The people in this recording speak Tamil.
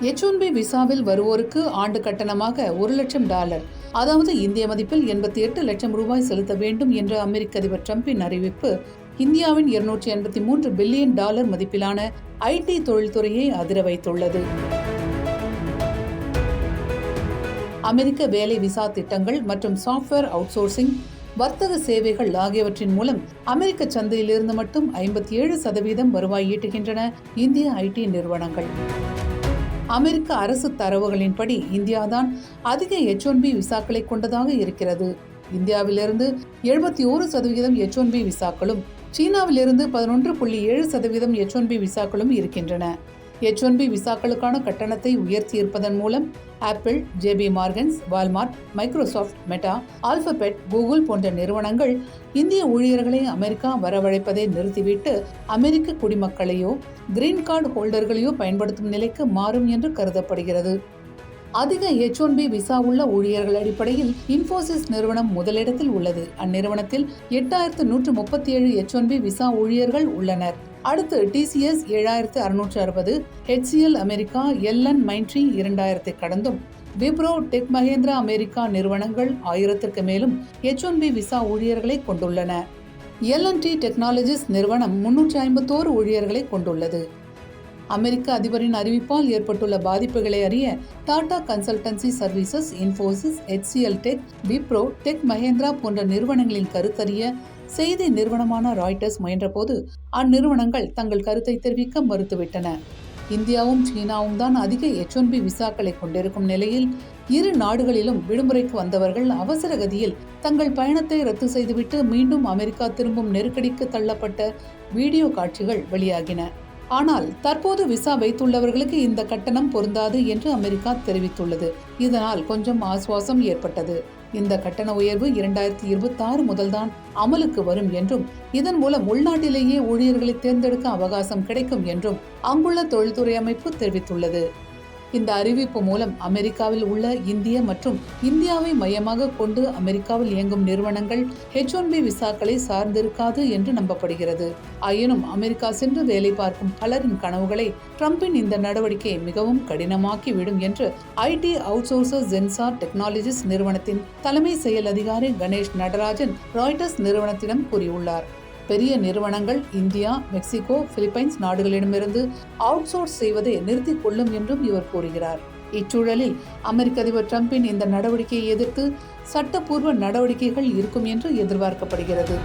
H1B விசாவில் வருவோருக்கு ஆண்டு கட்டணமாக $1,00,000, அதாவது இந்திய மதிப்பில் 88 லட்சம் ரூபாய் செலுத்த வேண்டும் என்ற அமெரிக்க அதிபர் டிரம்பின் அறிவிப்பு இந்தியாவின் $283 பில்லியன் மதிப்பிலான ஐடி தொழில்துறையை அதிர வைத்துள்ளது. அமெரிக்க வேலை விசா திட்டங்கள் மற்றும் சாஃப்ட்வேர் அவுட்சோர்சிங், வர்த்தக சேவைகள் ஆகியவற்றின் மூலம் அமெரிக்க சந்தையிலிருந்து மட்டும் 57% வருவாய் ஈட்டுகின்றன இந்திய ஐடி நிறுவனங்கள். அமெரிக்க அரசு தரவுகளின்படி இந்தியாதான் அதிக H1B விசாக்களை கொண்டதாக இருக்கிறது. இந்தியாவிலிருந்து 71% H1B விசாக்களும், சீனாவிலிருந்து 11.7% H1B விசாக்களும் இருக்கின்றன. H1B விசாக்களுக்கான கட்டணத்தை உயர்த்தியிருப்பதன் மூலம் Apple, JP Morgans, Walmart, Microsoft, Meta, Alphabet, Google போன்ற நிறுவனங்கள் இந்திய ஊழியர்களை அமெரிக்கா வரவழைப்பதை நிறுத்திவிட்டு அமெரிக்க குடிமக்களையோ கிரீன் கார்டு ஹோல்டர்களையோ பயன்படுத்தும் நிலைக்கு மாறும் என்று கருதப்படுகிறது. அதிக H1B விசா உள்ள ஊழியர்கள் அடிப்படையில் இன்ஃபோசிஸ் நிறுவனம் முதலிடத்தில் உள்ளது. அந்நிறுவனத்தில் 8137 H1B விசா ஊழியர்கள் உள்ளனர். அடுத்து TCS 7660, HCL America, LN Mindtree 2000 கடந்தும், விப்ரோ, டெக் மஹேந்திரா அமெரிக்கா நிறுவனங்கள் 1000க்கு மேலும் H1B விசா ஊழியர்களை கொண்டுள்ளன. L&T டெக்னாலஜிஸ் நிறுவனம் 351 ஊழியர்களை கொண்டுள்ளது. அமெரிக்க அதிபரின் அறிவிப்பால் ஏற்பட்டுள்ள பாதிப்புகளை அறிய Tata consultancy services, Infosys, HCL tech, Wipro, tech Mahindra போன்ற நிறுவனங்களின் கருத்தறிய செய்தி நிறுவனமான ராய்டர்ஸ் முயன்றபோது அந்நிறுவனங்கள் தங்கள் கருத்தை தெரிவிக்க மறுத்துவிட்டன. இந்தியாவும் சீனாவும் தான் அதிக H1B விசாக்களை கொண்டிருக்கும் நிலையில் இரு நாடுகளிலும் விடுமுறைக்கு வந்தவர்கள் அவசர கதியில் தங்கள் பயணத்தை ரத்து செய்துவிட்டு மீண்டும் அமெரிக்கா திரும்பும் நெருக்கடிக்கு தள்ளப்பட்ட வீடியோ காட்சிகள் வெளியாகின. ஆனால் தற்போது விசா வைத்துள்ளவர்களுக்கு இந்த கட்டணம் பொருந்தாது என்று அமெரிக்கா தெரிவித்துள்ளது. இதனால் கொஞ்சம் ஆசுவாசம் ஏற்பட்டது. இந்த கட்டண உயர்வு 2026 முதல்தான் அமலுக்கு வரும் என்றும், இதன் மூலம் உள்நாட்டிலேயே ஊழியர்களை தேர்ந்தெடுக்க அவகாசம் கிடைக்கும் என்றும் அங்குள்ள தொழில்துறை அமைப்பு தெரிவித்துள்ளது. இந்த அறிவிப்பு மூலம் அமெரிக்காவில் உள்ள இந்திய மற்றும் இந்தியாவை மையமாக கொண்டு அமெரிக்காவில் இயங்கும் நிறுவனங்கள் H1B விசாக்களை சார்ந்திருக்காது என்று நம்பப்படுகிறது. ஆயினும் அமெரிக்கா சென்று வேலை பார்க்கும் பலரின் கனவுகளை டிரம்பின் இந்த நடவடிக்கை மிகவும் கடினமாக்கிவிடும் என்று ஐடி அவுட்சோர்சர் ஜென்சார் டெக்னாலஜிஸ் நிறுவனத்தின் தலைமை செயல் அதிகாரி கணேஷ் நடராஜன் ராய்டர்ஸ் நிறுவனத்திடம் கூறியுள்ளார். பெரிய நிறுவனங்கள் இந்தியா, மெக்சிகோ, பிலிப்பைன்ஸ் நாடுகளிடமிருந்து அவுட்சோர்ஸ் செய்வதை நிறுத்திக் கொள்ளும் என்றும் இவர் கூறுகிறார். இச்சூழலில் அமெரிக்க அதிபர் டிரம்பின் இந்த நடவடிக்கையை எதிர்த்து சட்டப்பூர்வ நடவடிக்கைகள் இருக்கும் என்று எதிர்பார்க்கப்படுகிறது.